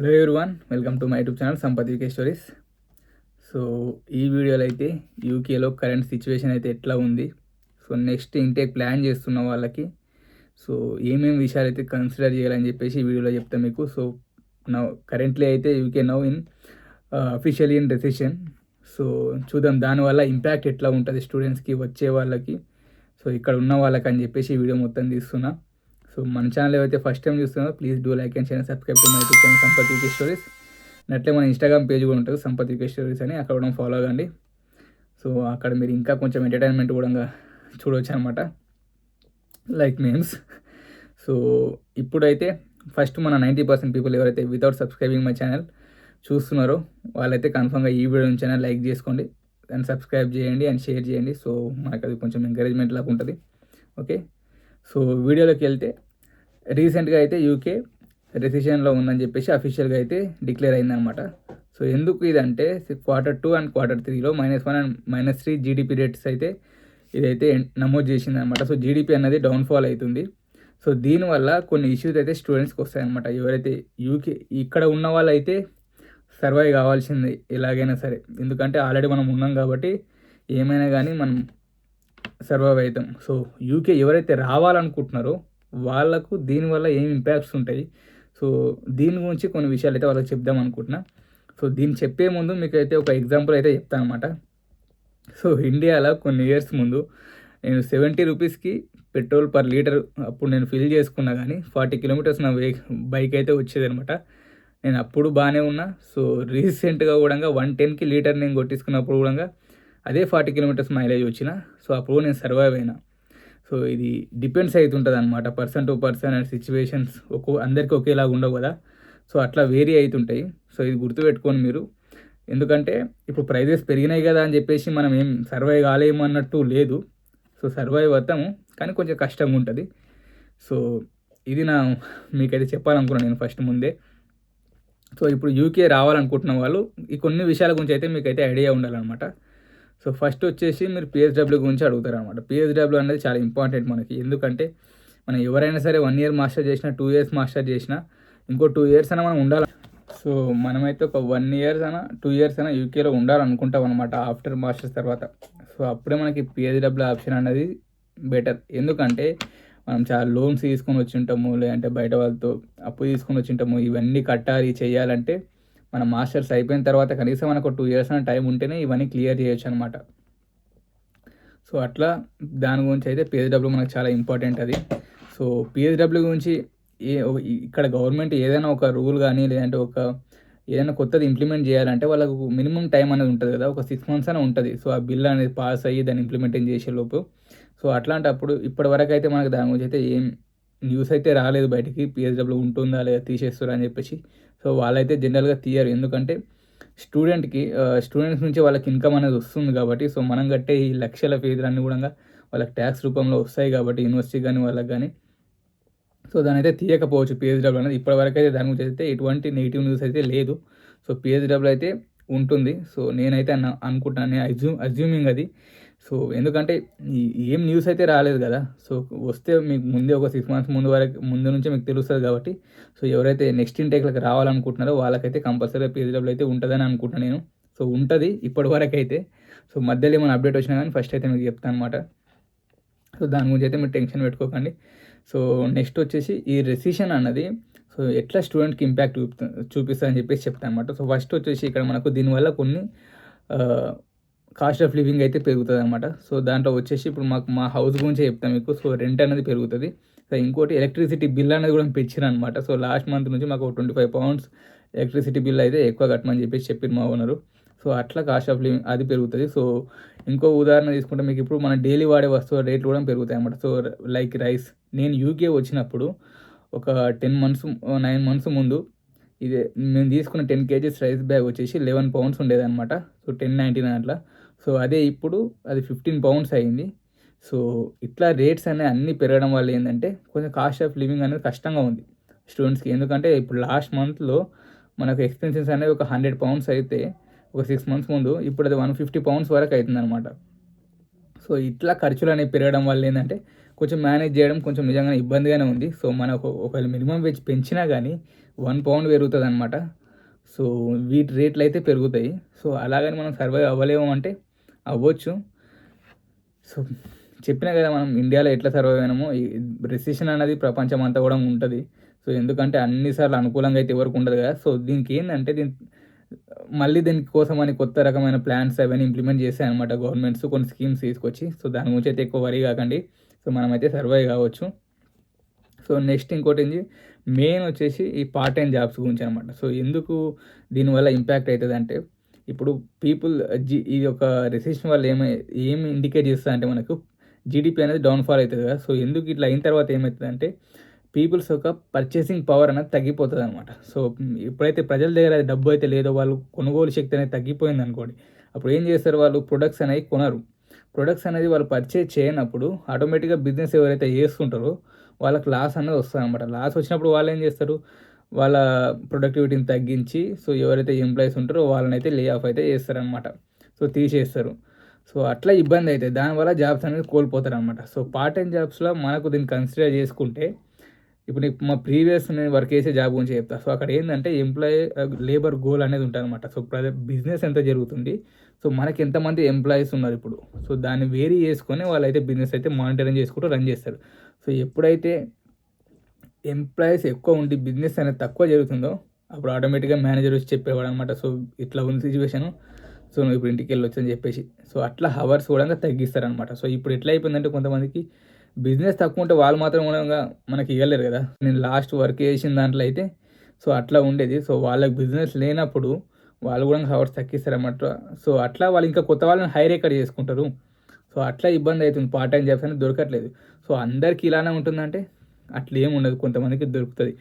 Hello everyone, welcome to my YouTube channel Sampath UK stories. So ఈ వీడియోలో అయితే యూకేలో కరెంట్ సిచ్యువేషన్ అయితే ఎట్లా ఉంది, సో నెక్స్ట్ ఇంటేక్ ప్లాన్ చేస్తున్న వాళ్ళకి సో ఏమేమి విషయాలు అయితే కన్సిడర్ చేయాలని చెప్పేసి ఈ వీడియోలో చెప్తాను మీకు. సో నౌ కరెంట్లీ అయితే UK now in officially in recession. So చూద్దాం దానివల్ల ఇంపాక్ట్ ఎట్లా ఉంటుంది స్టూడెంట్స్కి, వచ్చే వాళ్ళకి, సో ఇక్కడ ఉన్న వాళ్ళకి అని చెప్పేసి ఈ వీడియో మొత్తం తీస్తున్నా. సో మన ఛానల్ ఏవైతే ఫస్ట్ టైం చూస్తున్నారో please do like and share, subscribe to my YouTube channel Sampath UK stories. అట్లే మన ఇన్స్టాగ్రామ్ పేజ్ కూడా ఉంటుంది సంపత్ యూకే స్టోరీస్ అని, అక్కడ కూడా ఫాలో అవ్వండి. సో అక్కడ మీరు ఇంకా కొంచెం ఎంటర్టైన్మెంట్ కూడా చూడవచ్చు అనమాట, లైక్ మీమ్స్. సో ఇప్పుడైతే ఫస్ట్ మన 90% పీపుల్ ఎవరైతే వితౌట్ సబ్స్క్రైబింగ్ మై ఛానల్ చూస్తున్నారో వాళ్ళైతే కన్ఫర్మ్గా ఈ వీడియో నుంచి లైక్ చేసుకోండి అండ్ సబ్స్క్రైబ్ చేయండి అండ్ షేర్ చేయండి. సో మనకు అది కొంచెం ఎంకరేజ్మెంట్ లాగా ఉంటుంది. ఓకే, సో వీడియోలోకి వెళ్తే రీసెంట్గా అయితే యూకే రెసిషన్లో ఉందని చెప్పేసి అఫీషియల్గా అయితే డిక్లేర్ అయిందనమాట. సో ఎందుకు ఇదంటే Q2 అండ్ Q3లో -1 అండ్ -3 జీడిపి రేట్స్ అయితే ఇదైతే నమోదు చేసిందనమాట. సో జీడిపి అన్నది డౌన్ఫాల్ అవుతుంది. సో దీనివల్ల కొన్ని ఇష్యూస్ అయితే స్టూడెంట్స్కి వస్తాయన్నమాట. ఎవరైతే యూకే ఇక్కడ ఉన్న వాళ్ళు అయితే సర్వైవ్ కావాల్సింది ఎలాగైనా సరే, ఎందుకంటే ఆల్రెడీ మనం ఉన్నాం కాబట్టి ఏమైనా కానీ మనం సర్వైవ్ అవుతాం. సో యూకే ఎవరైతే రావాలనుకుంటున్నారో వాళ్ళకు దీనివల్ల ఏం ఇంపాక్ట్స్ ఉంటాయి, సో దీని గురించి కొన్ని విషయాలు అయితే వాళ్ళకి చెప్దాం అనుకుంటున్నా. సో దీన్ని చెప్పే ముందు మీకు అయితే ఒక ఎగ్జాంపుల్ అయితే చెప్తాను అనమాట. సో ఇండియాలో కొన్ని ఇయర్స్ ముందు నేను 70 రూపీస్కి పెట్రోల్ పర్ లీటర్ అప్పుడు నేను ఫిల్ చేసుకున్నా, కానీ 40 కిలోమీటర్స్ నా బైక్ అయితే వచ్చేదనమాట. నేను అప్పుడు బాగానే ఉన్నా. సో రీసెంట్గా కూడా 110కి లీటర్ నేను కొట్టించుకున్నప్పుడు కూడా అదే 40 కిలోమీటర్స్ మైలేజ్ వచ్చిన. సో అప్పుడు నేను సర్వైవ్ అయినా. సో ఇది డిపెండ్స్ అవుతుంటుంది అనమాట, person to person and situations అందరికీ ఒకేలాగా ఉండవు కదా. సో అట్లా వేరీ అవుతుంటాయి. సో ఇది గుర్తుపెట్టుకోండి మీరు, ఎందుకంటే ఇప్పుడు ప్రైజెస్ పెరిగినాయి కదా అని చెప్పేసి మనం ఏం సర్వైవ్ కాలేము అన్నట్టు లేదు. సో సర్వైవ్ అవుతాము, కానీ కొంచెం కష్టంగా ఉంటుంది. సో ఇది మీకైతే చెప్పాలనుకున్నాను నేను ఫస్ట్ ముందే. సో ఇప్పుడు యూకే రావాలనుకుంటున్న వాళ్ళు ఈ కొన్ని విషయాల గురించి అయితే మీకైతే ఐడియా ఉండాలన్నమాట. సో ఫస్ట్ వచ్చేసి మీరు PSW గురించి అడుగుతారు అనమాట. PSW అనేది చాలా ఇంపార్టెంట్ మనకి, ఎందుకంటే మనం ఎవరైనా సరే 1 ఇయర్ మాస్టర్ చేసినా 2 ఇయర్స్ మాస్టర్ చేసినా ఇంకో 2 ఇయర్స్ అయినా మనం ఉండాలి. సో మనమైతే ఒక 1 ఇయర్స్ అయినా 2 ఇయర్స్ అయినా యూకేలో ఉండాలనుకుంటాం అనమాట ఆఫ్టర్ మాస్టర్స్ తర్వాత. సో అప్పుడే మనకి PSW ఆప్షన్ అనేది బెటర్, ఎందుకంటే మనం చాలా లోన్స్ తీసుకొని వచ్చి ఉంటాము, లేదంటే బయట వాళ్ళతో అప్పు తీసుకొని వచ్చి ఉంటాము. ఇవన్నీ కట్టాలి చేయాలంటే మన మాస్టర్స్ అయిపోయిన తర్వాత కనీసం మనకు 2 ఇయర్స్ అనే టైం ఉంటేనే ఇవన్నీ క్లియర్ చేయొచ్చు అనమాట. సో అట్లా దాని గురించి అయితే PSW మనకు చాలా ఇంపార్టెంట్ అది. సో PSW గురించి ఇక్కడ గవర్నమెంట్ ఏదైనా ఒక రూల్ కానీ లేదంటే ఏదైనా కొత్తది ఇంప్లిమెంట్ చేయాలంటే వాళ్ళకు మినిమం టైం అనేది ఉంటుంది కదా, ఒక 6 మంత్స్ అయినా ఉంటుంది. సో ఆ బిల్ అనేది పాస్ అయ్యి దాన్ని ఇంప్లిమెంటేషన్ చేసేలోపు. సో అట్లాంటప్పుడు ఇప్పటివరకు అయితే మనకు దాని గురించి అయితే ఏం న్యూస్ అయితే రాలేదు బయటికి, PSW ఉంటుందా లేదా తీసేస్తారా అని చెప్పేసి. సో వాళ్ళైతే జనరల్గా తీయరు, ఎందుకంటే స్టూడెంట్స్ నుంచి వాళ్ళకి ఇన్కమ్ అనేది వస్తుంది కాబట్టి. సో మనం కట్టే ఈ లక్షల ఫీజులన్నీ కూడా వాళ్ళకి ట్యాక్స్ రూపంలో వస్తాయి కాబట్టి యూనివర్సిటీ కానీ వాళ్ళకి కానీ. సో దాని అయితే తీయకపోవచ్చు PSW అనేది. ఇప్పటివరకు అయితే దాని గురించి అయితే ఎటువంటి నెగిటివ్ న్యూస్ అయితే లేదు. సో PSW అయితే ఉంటుంది. సో నేనైతే అనుకుంటాను, అజ్యూమింగ్ అది. సో ఎందుకంటే ఏం న్యూస్ అయితే రాలేదు కదా. సో వస్తే మీకు ముందే ఒక 6 మంత్స్ ముందు నుంచి మీకు తెలుస్తుంది కాబట్టి. సో ఎవరైతే నెక్స్ట్ ఇంటేక్లకు రావాలనుకుంటున్నారో వాళ్ళకైతే కంపల్సరీ PSW అయితే ఉంటుందని అనుకుంటున్నాను నేను. సో ఉంటుంది ఇప్పటివరకు అయితే. సో మధ్యలో ఏమైనా అప్డేట్ వచ్చినా కానీ ఫస్ట్ అయితే మీకు చెప్తాను అనమాట. సో దాని గురించి అయితే మీరు టెన్షన్ పెట్టుకోకండి. సో నెక్స్ట్ వచ్చేసి ఈ రెసిషన్ అన్నది సో ఎట్లా స్టూడెంట్కి ఇంపాక్ట్ చూపిస్తుంది అని చెప్పేసి చెప్తాను అనమాట. సో ఫస్ట్ వచ్చేసి ఇక్కడ మనకు దీనివల్ల కొన్ని కాస్ట్ ఆఫ్ లివింగ్ అయితే పెరుగుతుంది అనమాట. సో దాంట్లో వచ్చేసి ఇప్పుడు మా హౌస్ గురించి చెప్తాను మీకు. సో రెంట్ అనేది పెరుగుతుంది. సో ఇంకోటి ఎలక్ట్రిసిటీ బిల్ అనేది కూడా పెంచారు అనమాట. సో లాస్ట్ మంత్ నుంచి మాకు 25 పౌండ్స్ ఎలక్ట్రిసిటీ బిల్ అయితే ఎక్కువ కట్టమని చెప్పేసి చెప్పారు మా ఓనరు. సో అట్లా కాస్ట్ ఆఫ్ లివింగ్ అది పెరుగుతుంది. సో ఇంకో ఉదాహరణ తీసుకుంటే మీకు ఇప్పుడు మన డైలీ వాడే వస్తువుల రేట్లు కూడా పెరుగుతాయి అన్నమాట. సో లైక్ రైస్, నేను యూకే వచ్చినప్పుడు ఒక 9 మంత్స్ ముందు ఇదే మేము తీసుకున్న 10 kgs రైస్ బ్యాగ్ వచ్చేసి 11 పౌండ్స్ ఉండేదన్నమాట. సో 10.99 అట్లా. సో అదే ఇప్పుడు అది 15 పౌండ్స్ అయింది. సో ఇట్లా రేట్స్ అనేవి అన్నీ పెరగడం వల్ల ఏంటంటే కొంచెం కాస్ట్ ఆఫ్ లివింగ్ అనేది కష్టంగా ఉంది స్టూడెంట్స్కి. ఎందుకంటే ఇప్పుడు లాస్ట్ మంత్లో మనకు ఎక్స్పెన్సెస్ అనేవి ఒక 100 పౌండ్స్ అయితే ఒక 6 మంత్స్ ముందు ఇప్పుడు అది 150 పౌండ్స్ వరకు అవుతుందన్నమాట. సో ఇట్లా ఖర్చులు అనేవి పెరగడం వల్ల ఏంటంటే కొంచెం మేనేజ్ చేయడం కొంచెం నిజంగానే ఇబ్బందిగానే ఉంది. సో మనకు ఒకవేళ మినిమం వేజ్ పెంచినా కానీ 1 పౌండ్ పెరుగుతుందన్నమాట. సో వీటి రేట్లు అయితే పెరుగుతాయి. సో అలాగని మనం సర్వైవ్ అవ్వలేము అంటే అవ్వచ్చు. సో చెప్పినా కదా మనం ఇండియాలో ఎట్లా సర్వైవ్ అయినామో, ఈ రెసిషన్ అనేది ప్రపంచం అంతా కూడా ఉంటుంది. సో ఎందుకంటే అన్నిసార్లు అనుకూలంగా అయితే ఎవరికి ఉండదు కదా. సో దీనికి ఏంటంటే మళ్ళీ దీనికోసమని కొత్త రకమైన ప్లాన్స్ అవన్నీ ఇంప్లిమెంట్ చేశాయన్నమాట గవర్నమెంట్స్, కొన్ని స్కీమ్స్ తీసుకొచ్చి. సో దాని గురించి అయితే ఎక్కువ వరీ కాకండి. సో మనమైతే సర్వైవ్ కావచ్చు. సో నెక్స్ట్ ఇంకోటి ఏంటి, మెయిన్ వచ్చేసి ఈ పార్ట్ టైం జాబ్స్ గురించి అనమాట. సో ఎందుకు దీనివల్ల ఇంపాక్ట్ అవుతుంది అంటే, ఇప్పుడు పీపుల్ ఇది ఒక రెసిషన్ వల్ల ఏమి ఇండికేట్ చేస్తుంది అంటే మనకు జీడిపి అనేది డౌన్ఫాల్ అవుతుంది కదా. సో ఎందుకు ఇట్లా అయిన తర్వాత ఏమవుతుంది అంటే పీపుల్స్ యొక్క పర్చేసింగ్ పవర్ అనేది తగ్గిపోతుంది అనమాట. సో ఎప్పుడైతే ప్రజల దగ్గర డబ్బు అయితే లేదో, వాళ్ళు కొనుగోలు శక్తి అనేది తగ్గిపోయింది అనుకోండి, అప్పుడు ఏం చేస్తారు, వాళ్ళు ప్రొడక్ట్స్ అనేవి కొనరు. ప్రొడక్ట్స్ అనేది వాళ్ళు పర్చేజ్ చేయనప్పుడు ఆటోమేటిక్గా బిజినెస్ ఎవరైతే చేస్తుంటారో వాళ్ళకి లాస్ అనేది వస్తుంది అనమాట. లాస్ వచ్చినప్పుడు వాళ్ళు ఏం చేస్తారు, వాళ్ళ ప్రొడక్టివిటీని తగ్గించి, సో ఎవరైతే ఎంప్లాయీస్ ఉంటారో వాళ్ళని అయితే లే ఆఫ్ అయితే చేస్తారనమాట. సో తీసేస్తారు. సో అట్లా ఇబ్బంది అవుతుంది. దానివల్ల జాబ్స్ అనేది కోల్పోతారు అనమాట. సో పార్ట్ టైం జాబ్స్లో మనకు దీన్ని కన్సిడర్ చేసుకుంటే, ఇప్పుడు మా ప్రీవియస్ నేను వర్క్ చేసే జాబ్ గురించి చెప్తాను. సో అక్కడ ఏంటంటే లేబర్ గోల్ అనేది ఉంటుంది అనమాట. సో బిజినెస్ ఎంత జరుగుతుంది, సో మనకి ఎంతమంది ఎంప్లాయీస్ ఉన్నారు ఇప్పుడు, సో దాన్ని వేరీ చేసుకొని వాళ్ళైతే బిజినెస్ అయితే మానిటరింగ్ చేసుకుంటూ రన్ చేస్తారు. సో ఎప్పుడైతే ఎంప్లాయీస్ ఎక్కువ ఉండి బిజినెస్ అనేది తక్కువ జరుగుతుందో అప్పుడు ఆటోమేటిక్గా మేనేజర్ వచ్చి చెప్పేవాడు అనమాట. సో ఇట్లా ఉంది సిచ్యువేషను, సో నువ్వు ఇప్పుడు ఇంటికి వెళ్ళొచ్చు అని చెప్పేసి. సో అట్లా హవర్స్ కూడా తగ్గిస్తారనమాట. సో ఇప్పుడు ఎట్లా అయిపోయిందంటే కొంతమందికి బిజినెస్ తక్కువ ఉంటే వాళ్ళు మాత్రం కూడా మనకి ఇవ్వలేరు కదా. నేను లాస్ట్ వర్క్ చేసిన దాంట్లో అయితే సో అట్లా ఉండేది. సో వాళ్ళకి బిజినెస్ లేనప్పుడు వాళ్ళు కూడా హవర్స్ తగ్గిస్తారన్నమాట. సో అట్లా వాళ్ళు ఇంకా కొత్త వాళ్ళని హైర్ ఎక్కడ చేసుకుంటారు. సో అట్లా ఇబ్బంది అవుతుంది. పార్ట్ టైం జాబ్స్ అనేది దొరకట్లేదు. సో అందరికీ ఇలానే ఉంటుందంటే అట్లా ఏమి ఉండదు, కొంతమందికి దొరుకుతుంది.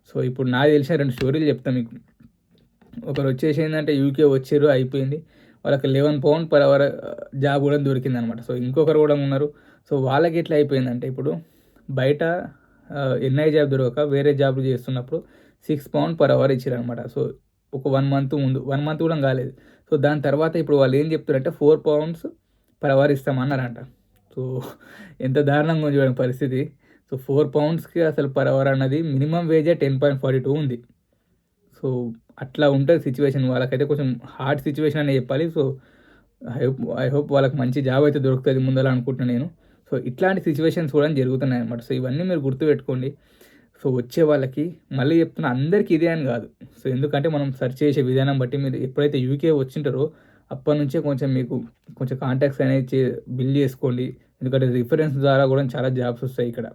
సో ఇప్పుడు నాకు తెలిసిన 2 స్టోరీలు చెప్తాను మీకు. ఒకరు వచ్చేసి ఏంటంటే యూకే వచ్చారు, అయిపోయింది, వాళ్ళకి 11 పౌండ్ పర్ అవర్ జాబ్ కూడా దొరికింది అనమాట. సో ఇంకొకరు కూడా ఉన్నారు. సో వాళ్ళకి ఎట్లా అయిపోయిందంటే ఇప్పుడు బయట ఎన్ఐ జాబ్ దొరకక వేరే జాబ్లు చేస్తున్నప్పుడు 6 పౌండ్ పర్ అవర్ ఇచ్చారనమాట. సో ఒక 1 మంత్ ముందు, 1 మంత్ కూడా కాలేదు. సో దాని తర్వాత ఇప్పుడు వాళ్ళు ఏం చెప్తారంటే 4 పౌండ్స్ పర్ అవర్ ఇస్తామన్నారంట. సో ఎంత దారుణంగా ఉంది చూడండి పరిస్థితి. సో 4 పౌండ్స్కి అసలు పర్ అవర్ అన్నది మినిమం వేజే 10.42 ఉంది. సో అట్లా ఉంటుంది సిచ్యువేషన్. వాళ్ళకైతే కొంచెం హార్డ్ సిచ్యువేషన్ అనే చెప్పాలి. సో ఐ హోప్ వాళ్ళకి మంచి జాబ్ అయితే దొరుకుతుంది ముందర అనుకుంటున్నాను నేను. సో ఇట్లాంటి సిచ్యువేషన్స్ కూడా జరుగుతున్నాయి అన్నమాట. సో ఇవన్నీ మీరు గుర్తుపెట్టుకోండి. సో వచ్చే వాళ్ళకి మళ్ళీ చెప్తున్నా, అందరికీ ఇదే అని కాదు. సో ఎందుకంటే మనం సెర్చ్ చేసే విధానం బట్టి మీరు ఎప్పుడైతే యూకే వచ్చింటారో అప్పటి నుంచే కొంచెం మీకు కొంచెం కాంటాక్ట్స్ అనేది బిల్డ్ చేసుకోండి. ఎందుకంటే రిఫరెన్స్ ద్వారా కూడా చాలా జాబ్స్ వస్తాయి ఇక్కడ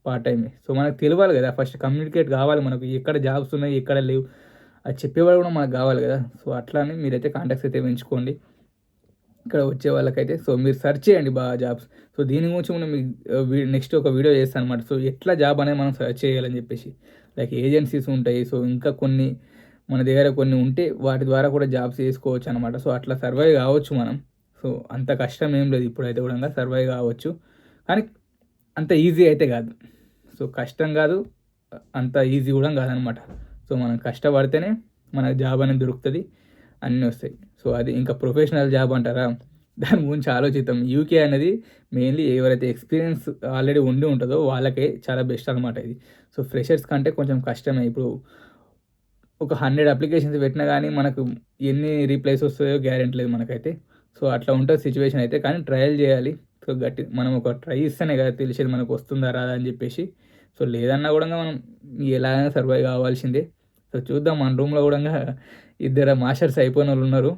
పార్ట్ టైం. సో మనకు తెలియాలి కదా, ఫస్ట్ కమ్యూనికేట్ కావాలి మనకు, ఎక్కడ జాబ్స్ ఉన్నాయి ఎక్కడ లేవు అది చెప్పేవాళ్ళు కూడా మనకు కావాలి కదా. సో అట్లానే మీరైతే కాంటాక్ట్స్ అయితే పెంచుకోండి ఇక్కడ వచ్చే వాళ్ళకైతే. సో మీరు సెర్చ్ చేయండి బాగా జాబ్స్. సో దీని గురించి మనం నెక్స్ట్ ఒక వీడియో చేస్తాను అనమాట. సో ఎట్లా జాబ్ అనేది మనం సెర్చ్ చేయాలని చెప్పేసి, లైక్ ఏజెన్సీస్ ఉంటాయి. సో ఇంకా కొన్ని మన దగ్గర కొన్ని ఉంటే వాటి ద్వారా కూడా జాబ్స్ చేసుకోవచ్చు అనమాట. సో అట్లా సర్వైవ్ కావచ్చు మనం. సో అంత కష్టం ఏం లేదు, ఇప్పుడైతే కూడా సర్వైవ్ కావచ్చు. కానీ అంత ఈజీ అయితే కాదు. సో కష్టం కాదు, అంత ఈజీ కూడా కాదనమాట. సో మనం కష్టపడితేనే మనకు జాబ్ అనేది దొరుకుతుంది, అన్నీ వస్తాయి. సో అది ఇంకా ప్రొఫెషనల్ జాబ్ అంటారా, దాని గురించి ఆలోచిద్దాం. యూకే అనేది మెయిన్లీ ఎవరైతే ఎక్స్పీరియన్స్ ఆల్రెడీ ఉండి ఉంటుందో వాళ్ళకే చాలా బెస్ట్ అనమాట ఇది. సో ఫ్రెషర్స్ కంటే కొంచెం కష్టమే. ఇప్పుడు ఒక 100 అప్లికేషన్స్ పెట్టినా కానీ మనకు ఎన్ని రీప్లేస్ వస్తాయో గ్యారెంటీ లేదు మనకైతే. సో అట్లా ఉంటుంది సిచ్యువేషన్ అయితే. కానీ ట్రయల్ చేయాలి. సో మనం ఒక ట్రై ఇస్తేనే కదా తెలిసేది మనకు వస్తుందా రాదా అని చెప్పేసి. సో లేదన్నా కూడా మనం ఎలాగైనా సర్వైవ్ కావాల్సిందే. సో చూద్దాం. మన రూమ్లో కూడా 2 మాస్టర్స్ అయిపోయిన వాళ్ళు ఉన్నారు.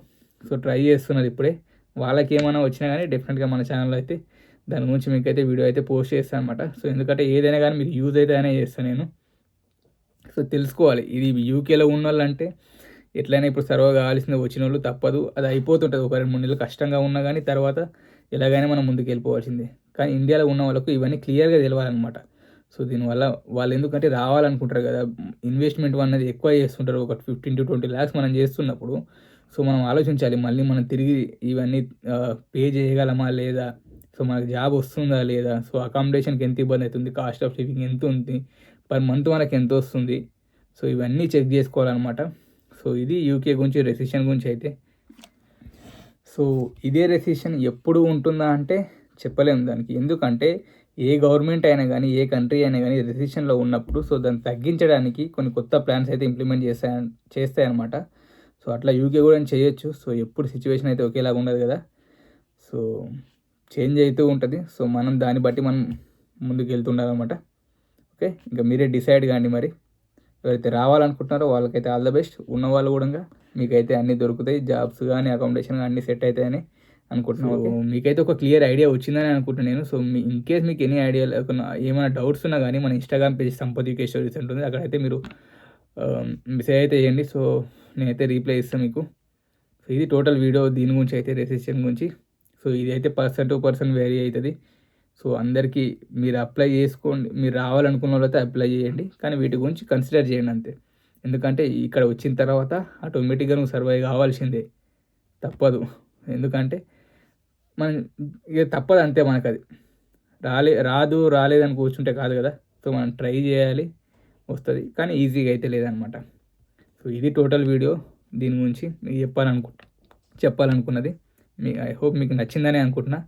సో ట్రై చేస్తున్నారు ఇప్పుడే. వాళ్ళకి ఏమైనా వచ్చినా కానీ డెఫినెట్గా మన ఛానల్లో అయితే దాని గురించి మీకైతే వీడియో అయితే పోస్ట్ చేస్తాను అనమాట. సో ఎందుకంటే ఏదైనా కానీ మీకు యూజ్ అయితే అనే చేస్తాను నేను. సో తెలుసుకోవాలి, ఇది యూకేలో ఉన్న వాళ్ళు అంటే ఎట్లయినా ఇప్పుడు సర్వైవ్ కావాల్సింది, వచ్చిన వాళ్ళు తప్పదు, అది అయిపోతుంటుంది. ఒక 2-3 నెలలు కష్టంగా ఉన్నా కానీ తర్వాత ఎలాగైనా మనం ముందుకు వెళ్ళిపోవాల్సిందే. కానీ ఇండియాలో ఉన్న వాళ్ళకు ఇవన్నీ క్లియర్గా తెలియాలన్నమాట. సో దీనివల్ల వాళ్ళు ఎందుకంటే రావాలనుకుంటారు కదా, ఇన్వెస్ట్మెంట్ అనేది ఎక్కువ చేస్తుంటారు. ఒక 15 to 20 lakhs మనం చేస్తున్నప్పుడు సో మనం ఆలోచించాలి, మళ్ళీ మనం తిరిగి ఇవన్నీ పే చేయగలమా లేదా, సో మనకు జాబ్ వస్తుందా లేదా, సో అకామిడేషన్కి ఎంత ఇబ్బంది అవుతుంది, కాస్ట్ ఆఫ్ లివింగ్ ఎంత ఉంది, పర్ మంత్ మనకు ఎంత వస్తుంది, సో ఇవన్నీ చెక్ చేసుకోవాలన్నమాట. సో ఇది యూకే గురించి, రెసిషన్ గురించి అయితే. సో ఇదే రెసిషన్ ఎప్పుడు ఉంటుందా అంటే చెప్పలేము దానికి. ఎందుకంటే ఏ గవర్నమెంట్ అయినా కానీ, ఏ కంట్రీ అయినా కానీ రిసెషన్‌లో ఉన్నప్పుడు సో, దాన్ని తగ్గించడానికి కొన్ని కొత్త ప్లాన్స్ అయితే ఇంప్లిమెంట్ చేస్తాయన్నమాట. సో, అట్లా యూకే కూడా చేయొచ్చు. సో, ఎప్పుడు సిచ్యువేషన్ అయితే ఒకేలాగా ఉండదు కదా! సో, చేంజ్ అవుతూ ఉంటుంది. సో, మనం దాన్ని బట్టి మనం ముందుకు వెళ్తుండాలన్నమాట. ఓకే. ఇంకా మీరే డిసైడ్ కాండి మరి. ఎవరైతే రావాలనుకుంటున్నారో వాళ్ళకైతే ఆల్ ద బెస్ట్. ఉన్నవాళ్ళు కూడా మీకైతే అన్నీ దొరుకుతాయి. జాబ్స్ కానీ, అకామిడేషన్ కానీ అన్నీ సెట్ అవుతాయని అనుకుంటున్నాను. ఓకే. మీకైతే ఒక క్లియర్ ఐడియా వచ్చిందని అనుకుంటున్నాను నేను. సో, ఇన్‌కేస్ మీకు ఎనీ ఐడియా లేకున్నా ఏమైనా డౌట్స్ ఉన్నా కానీ మన Instagram page Sampath UK stories ఉంటుంది. అక్కడైతే మీరు మెసేజ్ అయితే చేయండి. సో, నేనైతే రిప్లై ఇస్తాను మీకు. సో, ఇది టోటల్ వీడియో దీని గురించి అయితే రెసిషన్ గురించి. సో, ఇదైతే పర్సన్ టు పర్సన్ వేరీ అవుతుంది. సో, అందరికీ మీరు అప్లై చేసుకోండి. మీరు రావాలనుకున్న వాళ్ళైతే అప్లై చేయండి. కానీ వీటి గురించి కన్సిడర్ చేయండి అంతే. ఎందుకంటే ఇక్కడ వచ్చిన తర్వాత ఆటోమేటిక్‌గా నువ్వు సర్వైవ్ కావాల్సిందే. తప్పదు. ఎందుకంటే మనం ఇక తప్పదు అంతే మనకది. రాలేదని కూర్చుంటే కాదు కదా! సో, మనం ట్రై చేయాలి. వస్తది. కానీ ఈజీగా అయితే లేదనమాట. సో, ఇది టోటల్ వీడియో దీని గురించి మీకు చెప్పాలనుకున్నది. ఐ హోప్ మీకు నచ్చిందనే అనుకుంటున్నా.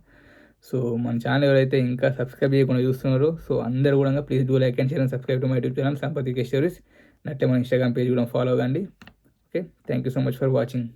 సో, మన ఛానల్ ఎవరైతే ఇంకా సబ్స్క్రైబ్ చేయకుండా చూస్తున్నారో సో, అందరూ కూడా please do like and share and subscribe to my YouTube channel Sampath UK stories. అట్లే మన ఇన్‌స్టాగ్రామ్ పేజ్ కూడా ఫాలో అవ్వండి. Okay. Thank you so much for watching.